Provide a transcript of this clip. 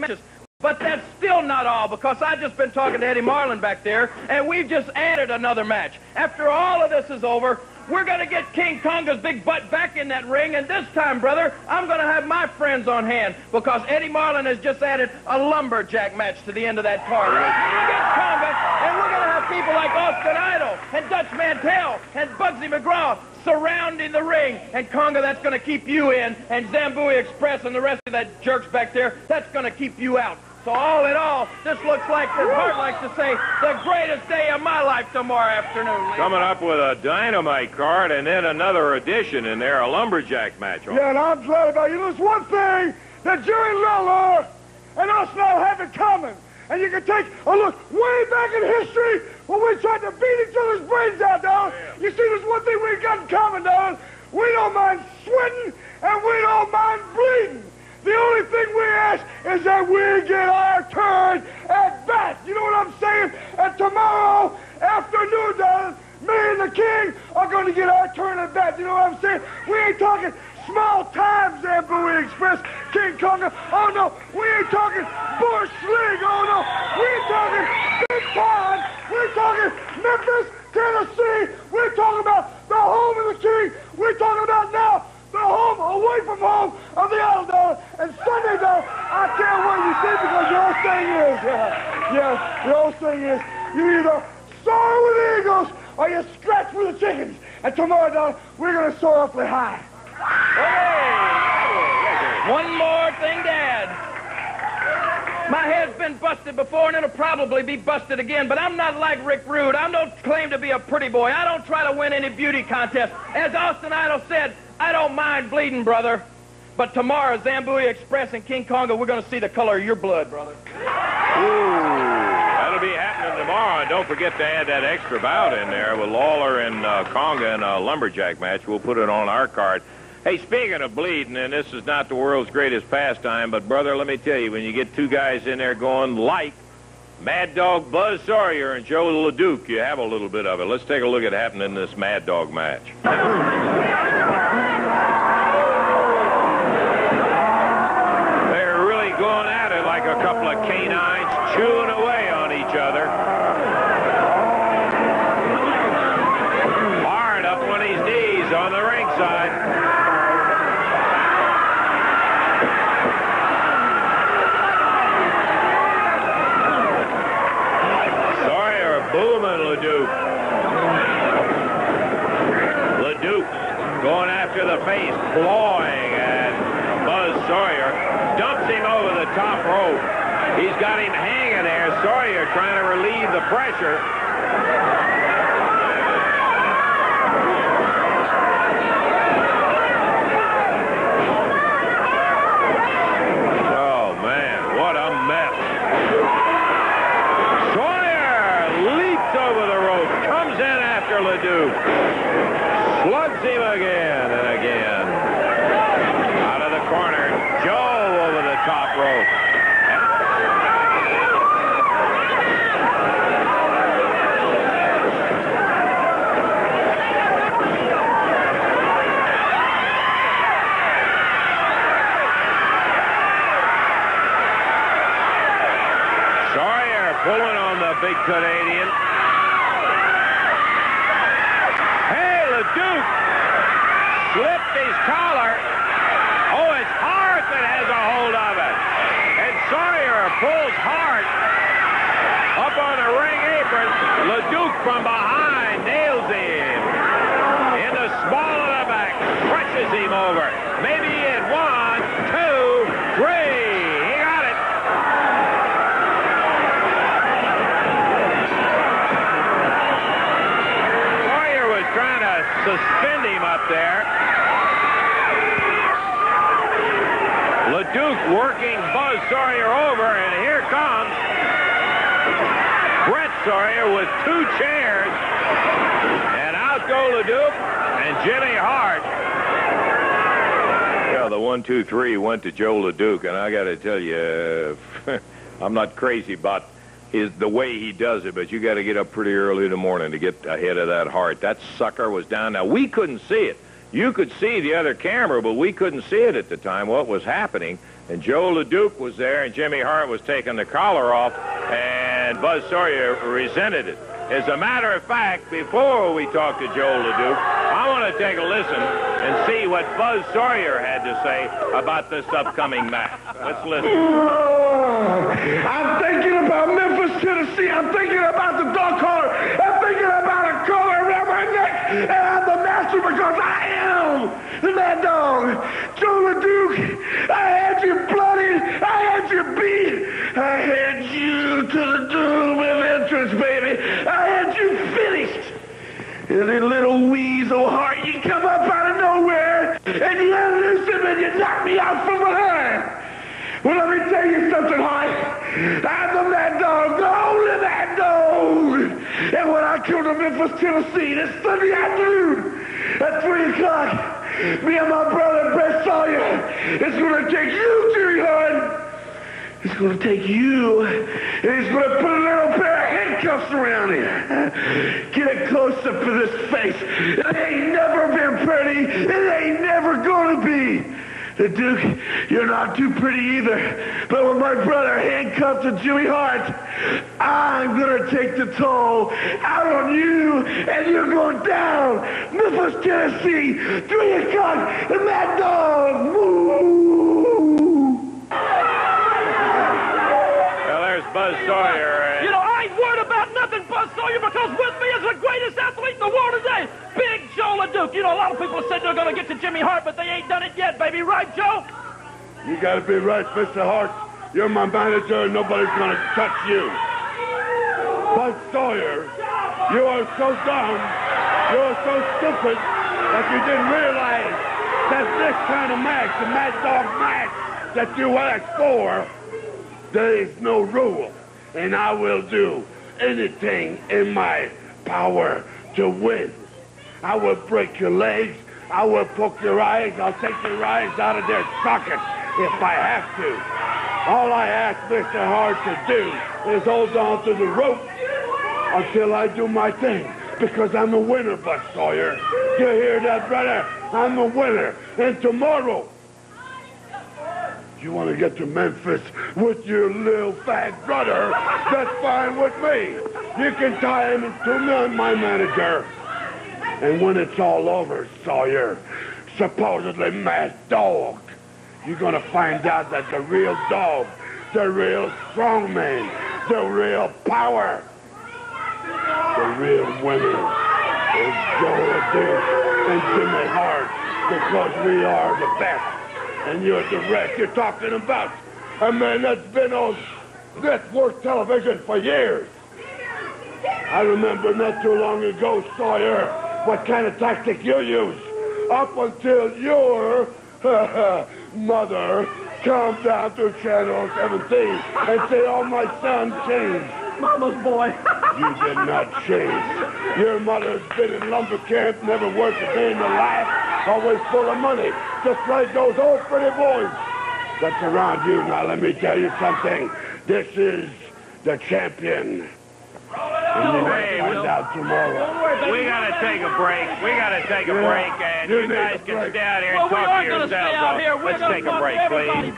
matches. But that's still not all, because I've just been talking to Eddie Marlin back there, and we've just added another match. After all of this is over, we're going to get King Conga's big butt back in that ring, and this time, brother, I'm going to have my friends on hand, because Eddie Marlin has just added a lumberjack match to the end of that card. We're going to get Conga, and we're going to have people like Austin Idol and Dutch Mantell and Bugsy McGraw surrounding the ring. And Conga, that's going to keep you in, and Zambui Express and the rest of that jerks back there, that's going to keep you out. So all in all, this looks like, as Bart likes to say, the greatest day of my life tomorrow afternoon. Coming up with a dynamite card and then another addition in there, a lumberjack match. Yeah, and I'm glad about it. There's one thing that Jerry LAWLER and us now have in common. And you can take a look way back in history when we tried to beat each other's brains out, dog. You see, there's one thing we've got in common, dog. We don't mind sweating and we don't mind bleeding. The only thing we ask is that we get our turn at bat. You know what I'm saying? And tomorrow afternoon, darling, me and the King are going to get our turn at bat. You know what I'm saying? We ain't talking small time Zambui Express, King Conga. Oh, no. We ain't talking Bush League. Oh, no. We ain't talking big time. We're talking Memphis, Tennessee. We're talking about the home of the King. We're talking about now the home, away from home of the Idol, dog. And Sunday, dog, I can't wait, you see, because your old thing is, your old thing is, you either soar with the eagles or you scratch with the chickens. And tomorrow, dog, we're going to soar awfully high. Hey, one more thing, Dad. My head's been busted before, and it'll probably be busted again, but I'm not like Rick Rude. I don't claim to be a pretty boy. I don't try to win any beauty contest. As Austin Idol said, I don't mind bleeding, brother. But tomorrow, Zambui Express and King Conga, we're going to see the color of your blood, brother. Ooh, that'll be happening tomorrow. And don't forget to add that extra bout in there with Lawler and Conga in a lumberjack match. We'll put it on our card. Hey, speaking of bleeding, and this is not the world's greatest pastime, but, brother, let me tell you, when you get two guys in there going like Mad Dog Buzz Sawyer and Jos Leduc, you have a little bit of it. Let's take a look at what happened in this Mad Dog match. They're really going at it like a couple of canines chewing away on each other. Hard up on his knees on the ringside. Booming Leduc. Leduc going after the face, clawing at Buzz Sawyer. Dumps him over the top rope. He's got him hanging there. Sawyer trying to relieve the pressure. Oh, man, what a mess. Over the rope, comes in after Leduc, slugs him again and again. Out of the corner, Joe over the top rope. Sawyer pulling on the big Canadian. Leduc slipped his collar. Oh, it's Hart that has a hold of it. And Sawyer pulls Hart up on the ring apron. Leduc from behind nails him. In the small of the back, crushes him over. Maybe in 1, 2, 3. He got it. Trying to suspend him up there. Leduc working Buzz Sawyer over, and here comes Brett Sawyer with 2 chairs. And out go Leduc and Jimmy Hart. Yeah, the 1, 2, 3 went to Jos Leduc, and I got to tell you, I'm not crazy about the way he does it, but you got to get up pretty early in the morning to get ahead of that Hart. That sucker was down. Now, we couldn't see it. you could see the other camera, but we couldn't see it at the time, what was happening. And Joe Leduc was there, and Jimmy Hart was taking the collar off, and Buzz Sawyer resented it. As a matter of fact, before we talk to Joe Leduc, I want to take a listen and see what Buzz Sawyer had to say about this upcoming match. Let's listen. I'm thinking about Memphis, Tennessee. I'm thinking about the dog collar. I'm thinking about a collar around my neck. And I'm the master because I am the Mad Dog. Joe Leduc, I had you bloodied. I had you beat. I had you to the doom of entrance, baby. I had you finished. And then little weasel Hart, you come up out of nowhere, and you unloose him and you knock me out from behind. Well, let me tell you something, Hart. I'm the Mad Dog, the only Mad Dog. And when I come to Memphis, Tennessee, this Sunday afternoon at 3 o'clock, me and my brother, Brett Sawyer, is going to take you, Jimmy Hart. He's going to take you, and he's going to put a little pair of handcuffs around here. Get a close-up of this face. It ain't never been pretty. It ain't never going to be. The Duke, you're not too pretty either. But with my brother handcuffed to Jimmy Hart, I'm going to take the toll out on you, and you're going down. Memphis, Tennessee, 3 o'clock, the Mad Dog. Woo! Buzz Sawyer. You know, I ain't worried about nothing, Buzz Sawyer, because with me is the greatest athlete in the world today, Big Joe Leduc. You know, a lot of people said they're going to get to Jimmy Hart, but they ain't done it yet, baby. Right, Joe? You got to be right, Mr. Hart. You're my manager, and nobody's going to touch you. Buzz Sawyer, you are so dumb, you're so stupid that you didn't realize that this kind of match, the Mad Dog match that you asked for, there is no rule, and I will do anything in my power to win. I will break your legs, I will poke your eyes, I'll take your eyes out of their sockets if I have to. All I ask Mr. Hart to do is hold on to the rope until I do my thing, because I'm a winner, Buzz Sawyer. You hear that, brother? I'm a winner, and tomorrow, you want to get to Memphis with your little fat brother, that's fine with me. You can tie him to me, my manager. And when it's all over, Sawyer, supposedly Mad Dog, you're going to find out that the real dog, the real strong man, the real power, the real winner is Joe Leduc and Jimmy Hart, because we are the best. And you're the rest. You're talking about a man that's been on network television for years. I remember not too long ago, Sawyer, what kind of tactic you used. Up until your mother come down to Channel 17 and say, oh, my son changed. Mama's boy. You did not change. Your mother's been in lumber camp, never worked a day in her life, always full of money, just like those old pretty boys that's around you. Now, let me tell you something. This is the champion. And you find out tomorrow. We got to take a break. We got to take a break, and you guys can stay out here and talk to yourselves. Let's take a break, please.